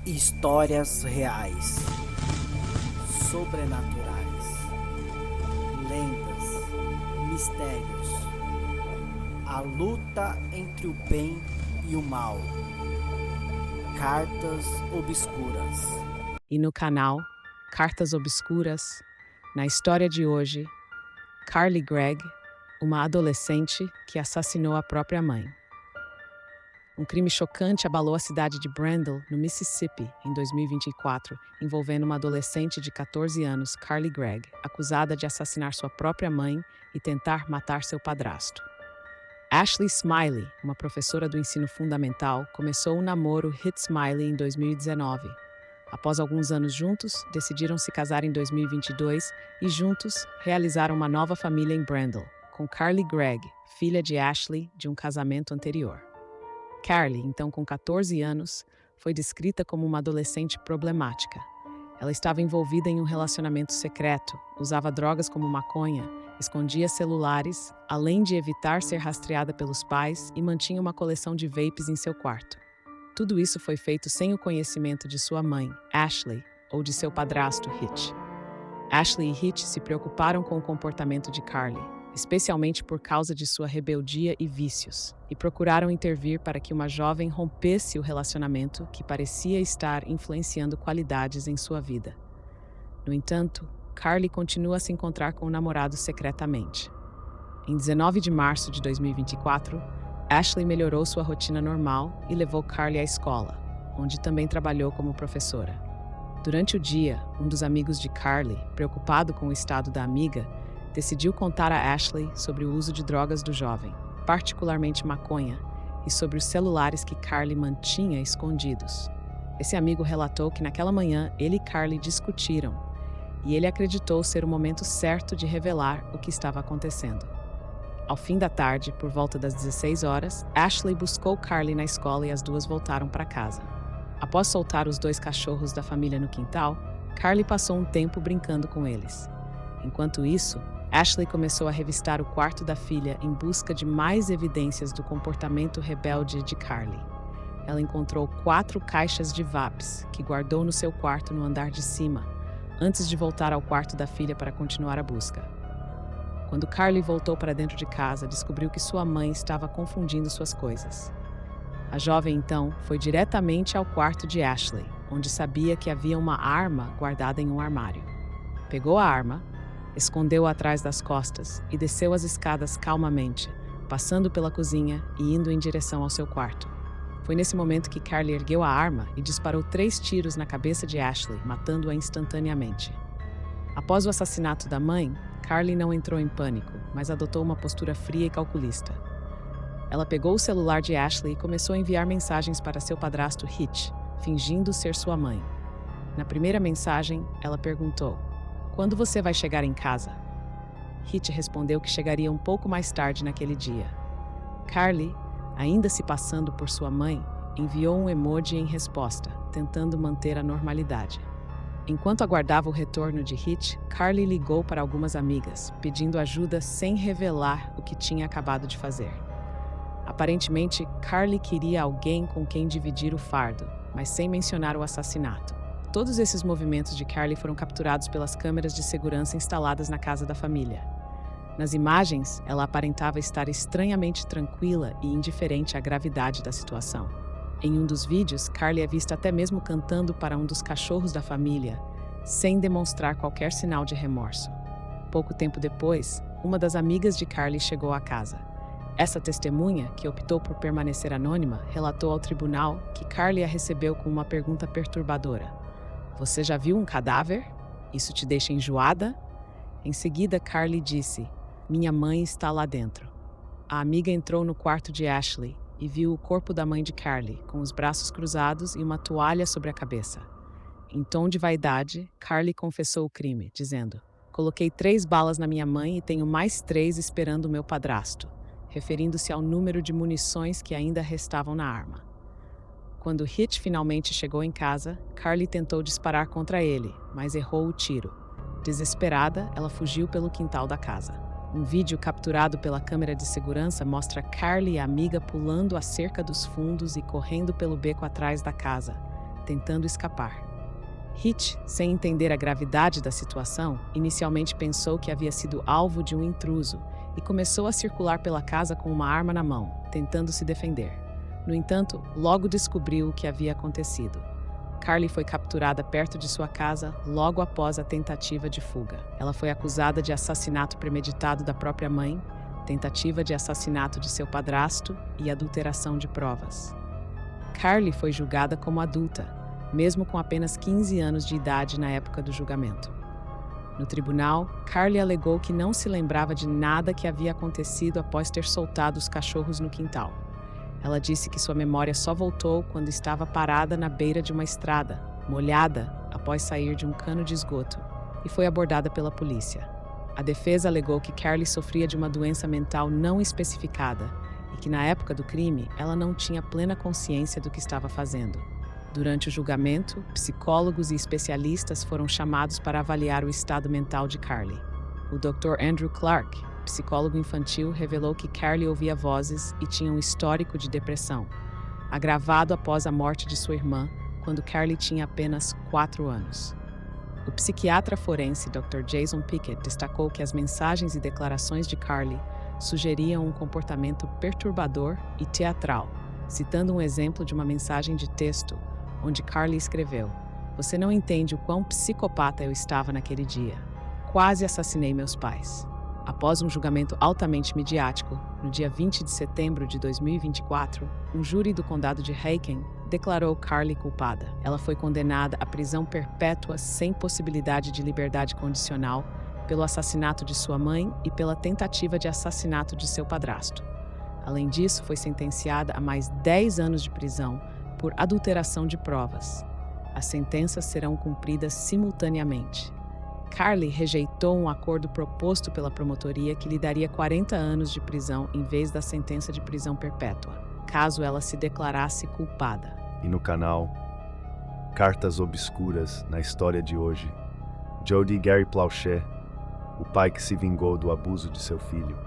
Histórias reais, sobrenaturais, lendas, mistérios. A luta entre o bem e o mal. Cartas obscuras. E no canal Cartas Obscuras, na história de hoje, Carly Gregg, uma adolescente que assassinou a própria mãe. Um crime chocante abalou a cidade de Brandon, no Mississippi, em 2024, envolvendo uma adolescente de 14 anos, Carly Gregg, acusada de assassinar sua própria mãe e tentar matar seu padrasto. Ashley Smiley, uma professora do ensino fundamental, começou um namoro Hit Smiley em 2019. Após alguns anos juntos, decidiram se casar em 2022 e juntos realizaram uma nova família em Brandon, com Carly Gregg, filha de Ashley, de um casamento anterior. Carly, então com 14 anos, foi descrita como uma adolescente problemática. Ela estava envolvida em um relacionamento secreto, usava drogas como maconha, escondia celulares, além de evitar ser rastreada pelos pais, e mantinha uma coleção de vapes em seu quarto. Tudo isso foi feito sem o conhecimento de sua mãe, Ashley, ou de seu padrasto, Hitch. Ashley e Hitch se preocuparam com o comportamento de Carly, especialmente por causa de sua rebeldia e vícios, e procuraram intervir para que uma jovem rompesse o relacionamento que parecia estar influenciando qualidades em sua vida. No entanto, Carly continua a se encontrar com o namorado secretamente. Em 19 de março de 2024, Ashley melhorou sua rotina normal e levou Carly à escola, onde também trabalhou como professora. Durante o dia, um dos amigos de Carly, preocupado com o estado da amiga, decidiu contar a Ashley sobre o uso de drogas do jovem, particularmente maconha, e sobre os celulares que Carly mantinha escondidos. Esse amigo relatou que naquela manhã ele e Carly discutiram, e ele acreditou ser o momento certo de revelar o que estava acontecendo. Ao fim da tarde, por volta das 16 horas, Ashley buscou Carly na escola e as duas voltaram para casa. Após soltar os dois cachorros da família no quintal, Carly passou um tempo brincando com eles. Enquanto isso, Ashley começou a revistar o quarto da filha em busca de mais evidências do comportamento rebelde de Carly. Ela encontrou 4 caixas de vapes, que guardou no seu quarto no andar de cima, antes de voltar ao quarto da filha para continuar a busca. Quando Carly voltou para dentro de casa, descobriu que sua mãe estava confundindo suas coisas. A jovem, então, foi diretamente ao quarto de Ashley, onde sabia que havia uma arma guardada em um armário. Pegou a arma, escondeu-a atrás das costas e desceu as escadas calmamente, passando pela cozinha e indo em direção ao seu quarto. Foi nesse momento que Carly ergueu a arma e disparou 3 tiros na cabeça de Ashley, matando-a instantaneamente. Após o assassinato da mãe, Carly não entrou em pânico, mas adotou uma postura fria e calculista. Ela pegou o celular de Ashley e começou a enviar mensagens para seu padrasto Hitch, fingindo ser sua mãe. Na primeira mensagem, ela perguntou: "Quando você vai chegar em casa?" Hitch respondeu que chegaria um pouco mais tarde naquele dia. Carly, ainda se passando por sua mãe, enviou um emoji em resposta, tentando manter a normalidade. Enquanto aguardava o retorno de Hitch, Carly ligou para algumas amigas, pedindo ajuda sem revelar o que tinha acabado de fazer. Aparentemente, Carly queria alguém com quem dividir o fardo, mas sem mencionar o assassinato. Todos esses movimentos de Carly foram capturados pelas câmeras de segurança instaladas na casa da família. Nas imagens, ela aparentava estar estranhamente tranquila e indiferente à gravidade da situação. Em um dos vídeos, Carly é vista até mesmo cantando para um dos cachorros da família, sem demonstrar qualquer sinal de remorso. Pouco tempo depois, uma das amigas de Carly chegou à casa. Essa testemunha, que optou por permanecer anônima, relatou ao tribunal que Carly a recebeu com uma pergunta perturbadora: "Você já viu um cadáver? Isso te deixa enjoada?" Em seguida, Carly disse: "Minha mãe está lá dentro." A amiga entrou no quarto de Ashley e viu o corpo da mãe de Carly, com os braços cruzados e uma toalha sobre a cabeça. Em tom de vaidade, Carly confessou o crime, dizendo: "Coloquei 3 balas na minha mãe e tenho mais 3 esperando o meu padrasto", referindo-se ao número de munições que ainda restavam na arma. Quando Hitch finalmente chegou em casa, Carly tentou disparar contra ele, mas errou o tiro. Desesperada, ela fugiu pelo quintal da casa. Um vídeo capturado pela câmera de segurança mostra Carly e a amiga pulando a cerca dos fundos e correndo pelo beco atrás da casa, tentando escapar. Hitch, sem entender a gravidade da situação, inicialmente pensou que havia sido alvo de um intruso e começou a circular pela casa com uma arma na mão, tentando se defender. No entanto, logo descobriu o que havia acontecido. Carly foi capturada perto de sua casa logo após a tentativa de fuga. Ela foi acusada de assassinato premeditado da própria mãe, tentativa de assassinato de seu padrasto e adulteração de provas. Carly foi julgada como adulta, mesmo com apenas 15 anos de idade na época do julgamento. No tribunal, Carly alegou que não se lembrava de nada que havia acontecido após ter soltado os cachorros no quintal. Ela disse que sua memória só voltou quando estava parada na beira de uma estrada, molhada, após sair de um cano de esgoto, e foi abordada pela polícia. A defesa alegou que Carly sofria de uma doença mental não especificada e que, na época do crime, ela não tinha plena consciência do que estava fazendo. Durante o julgamento, psicólogos e especialistas foram chamados para avaliar o estado mental de Carly. O Dr. Andrew Clark, psicólogo infantil, revelou que Carly ouvia vozes e tinha um histórico de depressão, agravado após a morte de sua irmã, quando Carly tinha apenas 4 anos. O psiquiatra forense Dr. Jason Pickett destacou que as mensagens e declarações de Carly sugeriam um comportamento perturbador e teatral, citando um exemplo de uma mensagem de texto onde Carly escreveu: "Você não entende o quão psicopata eu estava naquele dia. Quase assassinei meus pais." Após um julgamento altamente midiático, no dia 20 de setembro de 2024, um júri do condado de Aiken declarou Carly culpada. Ela foi condenada à prisão perpétua sem possibilidade de liberdade condicional pelo assassinato de sua mãe e pela tentativa de assassinato de seu padrasto. Além disso, foi sentenciada a mais 10 anos de prisão por adulteração de provas. As sentenças serão cumpridas simultaneamente. Carly rejeitou um acordo proposto pela promotoria que lhe daria 40 anos de prisão em vez da sentença de prisão perpétua, caso ela se declarasse culpada. E no canal Cartas Obscuras na História de Hoje, Jody Gary Plauché, o pai que se vingou do abuso de seu filho.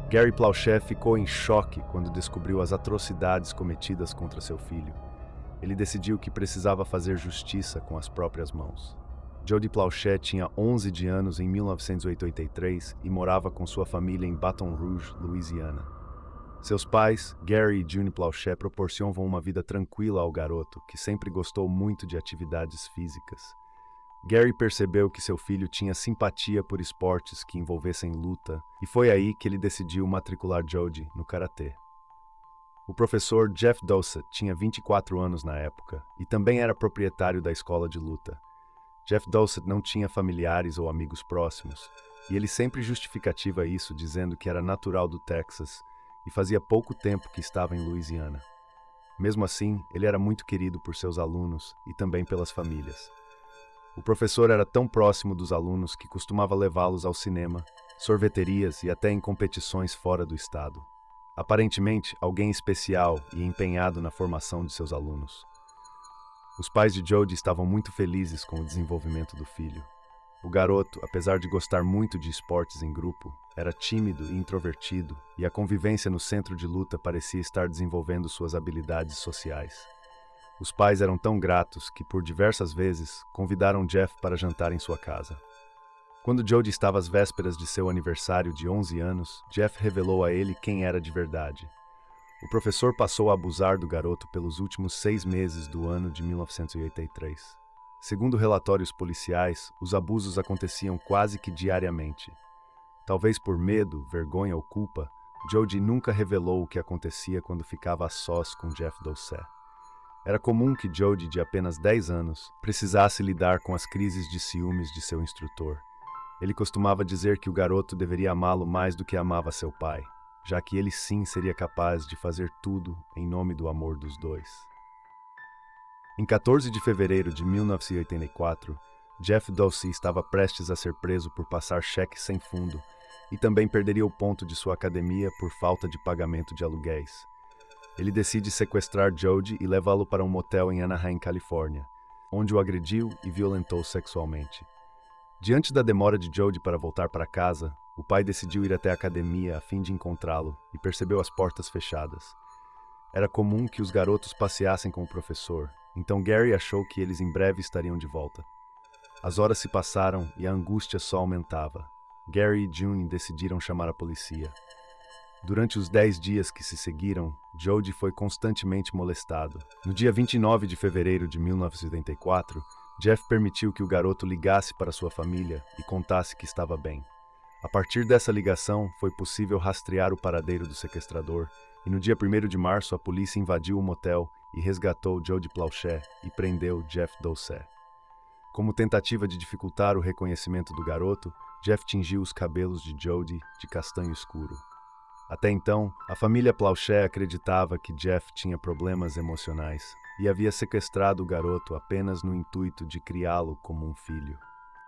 Gary Plauché ficou em choque quando descobriu as atrocidades cometidas contra seu filho. Ele decidiu que precisava fazer justiça com as próprias mãos. Jody Plauché tinha 11 de anos em 1983 e morava com sua família em Baton Rouge, Louisiana. Seus pais, Gary e June Plauché, proporcionam uma vida tranquila ao garoto, que sempre gostou muito de atividades físicas. Gary percebeu que seu filho tinha simpatia por esportes que envolvessem luta, e foi aí que ele decidiu matricular Jody no karatê. O professor Jeff Dossett tinha 24 anos na época e também era proprietário da escola de luta. Jeff Dossett não tinha familiares ou amigos próximos, e ele sempre justificativa isso dizendo que era natural do Texas e fazia pouco tempo que estava em Louisiana. Mesmo assim, ele era muito querido por seus alunos e também pelas famílias. O professor era tão próximo dos alunos que costumava levá-los ao cinema, sorveterias e até em competições fora do estado. Aparentemente, alguém especial e empenhado na formação de seus alunos. Os pais de Jody estavam muito felizes com o desenvolvimento do filho. O garoto, apesar de gostar muito de esportes em grupo, era tímido e introvertido, e a convivência no centro de luta parecia estar desenvolvendo suas habilidades sociais. Os pais eram tão gratos que, por diversas vezes, convidaram Jeff para jantar em sua casa. Quando Jody estava às vésperas de seu aniversário de 11 anos, Jeff revelou a ele quem era de verdade. O professor passou a abusar do garoto pelos últimos 6 meses do ano de 1983. Segundo relatórios policiais, os abusos aconteciam quase que diariamente. Talvez por medo, vergonha ou culpa, Jody nunca revelou o que acontecia quando ficava a sós com Jeff Dossett. Era comum que Jody, de apenas 10 anos, precisasse lidar com as crises de ciúmes de seu instrutor. Ele costumava dizer que o garoto deveria amá-lo mais do que amava seu pai, já que ele sim seria capaz de fazer tudo em nome do amor dos dois. Em 14 de fevereiro de 1984, Jeff Dossett estava prestes a ser preso por passar cheques sem fundo e também perderia o ponto de sua academia por falta de pagamento de aluguéis. Ele decide sequestrar Jody e levá-lo para um motel em Anaheim, Califórnia, onde o agrediu e violentou sexualmente. Diante da demora de Jody para voltar para casa, o pai decidiu ir até a academia a fim de encontrá-lo e percebeu as portas fechadas. Era comum que os garotos passeassem com o professor, Então Gary achou que eles em breve estariam de volta. As horas se passaram e a angústia só aumentava. Gary e June decidiram chamar a polícia. Durante os 10 dias que se seguiram, Jody foi constantemente molestado. No dia 29 de fevereiro de 1984, Jeff permitiu que o garoto ligasse para sua família e contasse que estava bem. A partir dessa ligação, foi possível rastrear o paradeiro do sequestrador, e no dia 1º de março a polícia invadiu o motel e resgatou Jody Plauché e prendeu Jeff Doucet. Como tentativa de dificultar o reconhecimento do garoto, Jeff tingiu os cabelos de Jody de castanho escuro. Até então, a família Plauché acreditava que Jeff tinha problemas emocionais e havia sequestrado o garoto apenas no intuito de criá-lo como um filho.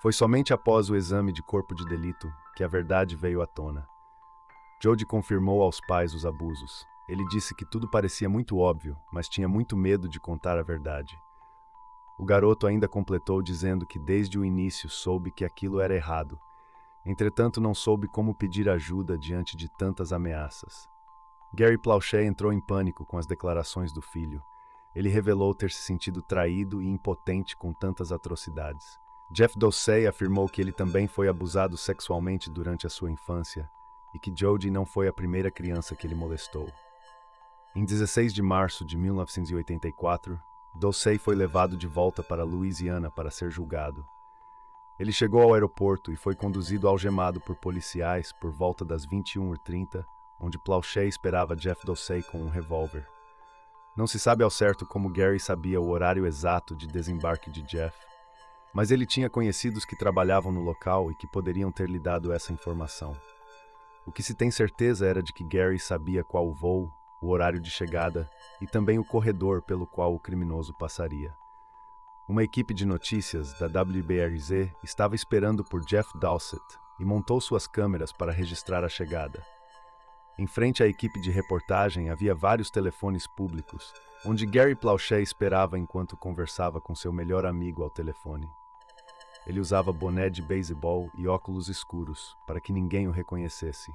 Foi somente após o exame de corpo de delito que a verdade veio à tona. Jody confirmou aos pais os abusos. Ele disse que tudo parecia muito óbvio, mas tinha muito medo de contar a verdade. O garoto ainda completou dizendo que desde o início soube que aquilo era errado. Entretanto, não soube como pedir ajuda diante de tantas ameaças. Gary Plauché entrou em pânico com as declarações do filho. Ele revelou ter se sentido traído e impotente com tantas atrocidades. Jeff Doucet afirmou que ele também foi abusado sexualmente durante a sua infância e que Jody não foi a primeira criança que ele molestou. Em 16 de março de 1984, Doucet foi levado de volta para Louisiana para ser julgado. Ele chegou ao aeroporto e foi conduzido algemado por policiais por volta das 21h30, onde Plauché esperava Jeff Doucet com um revólver. Não se sabe ao certo como Gary sabia o horário exato de desembarque de Jeff, mas ele tinha conhecidos que trabalhavam no local e que poderiam ter lhe dado essa informação. O que se tem certeza era de que Gary sabia qual o voo, o horário de chegada e também o corredor pelo qual o criminoso passaria. Uma equipe de notícias da WBRZ estava esperando por Jeff Doucet e montou suas câmeras para registrar a chegada. Em frente à equipe de reportagem havia vários telefones públicos, onde Gary Plauché esperava enquanto conversava com seu melhor amigo ao telefone. Ele usava boné de beisebol e óculos escuros, para que ninguém o reconhecesse.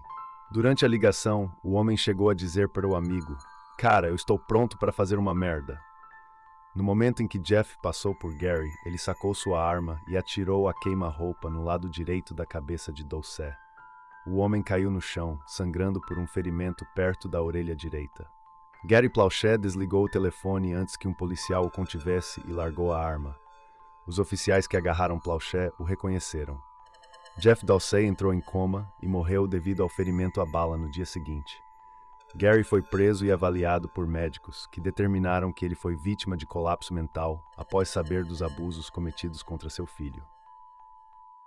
Durante a ligação, o homem chegou a dizer para o amigo: "Cara, eu estou pronto para fazer uma merda." No momento em que Jeff passou por Gary, ele sacou sua arma e atirou a queima-roupa no lado direito da cabeça de Doucet. O homem caiu no chão, sangrando por um ferimento perto da orelha direita. Gary Plauché desligou o telefone antes que um policial o contivesse e largou a arma. Os oficiais que agarraram Plauché o reconheceram. Jeff Doucet entrou em coma e morreu devido ao ferimento à bala no dia seguinte. Gary foi preso e avaliado por médicos, que determinaram que ele foi vítima de colapso mental após saber dos abusos cometidos contra seu filho.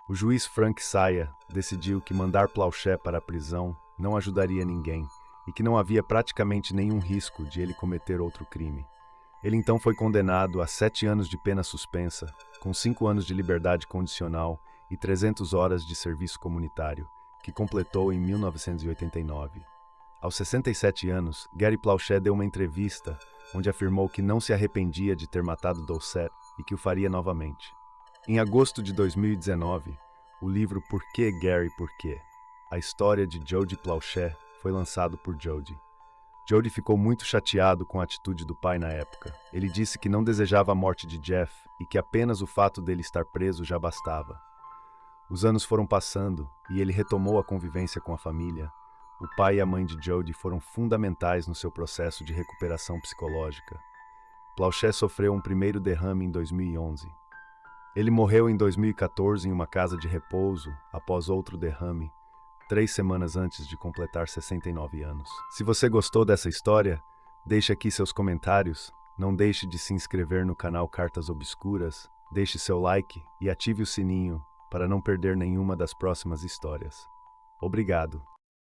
O juiz Frank Saya decidiu que mandar Plauché para a prisão não ajudaria ninguém e que não havia praticamente nenhum risco de ele cometer outro crime. Ele então foi condenado a 7 anos de pena suspensa, com 5 anos de liberdade condicional e 300 horas de serviço comunitário, que completou em 1989. Aos 67 anos, Gary Plauché deu uma entrevista onde afirmou que não se arrependia de ter matado Doucet e que o faria novamente. Em agosto de 2019, o livro Por que Gary Por quê? A história de Jody Plauché foi lançado por Jody. Jody ficou muito chateado com a atitude do pai na época. Ele disse que não desejava a morte de Jeff e que apenas o fato dele estar preso já bastava. Os anos foram passando e ele retomou a convivência com a família. O pai e a mãe de Jody foram fundamentais no seu processo de recuperação psicológica. Plauché sofreu um primeiro derrame em 2011. Ele morreu em 2014 em uma casa de repouso após outro derrame, 3 semanas antes de completar 69 anos. Se você gostou dessa história, deixe aqui seus comentários, não deixe de se inscrever no canal Cartas Obscuras, deixe seu like e ative o sininho para não perder nenhuma das próximas histórias. Obrigado.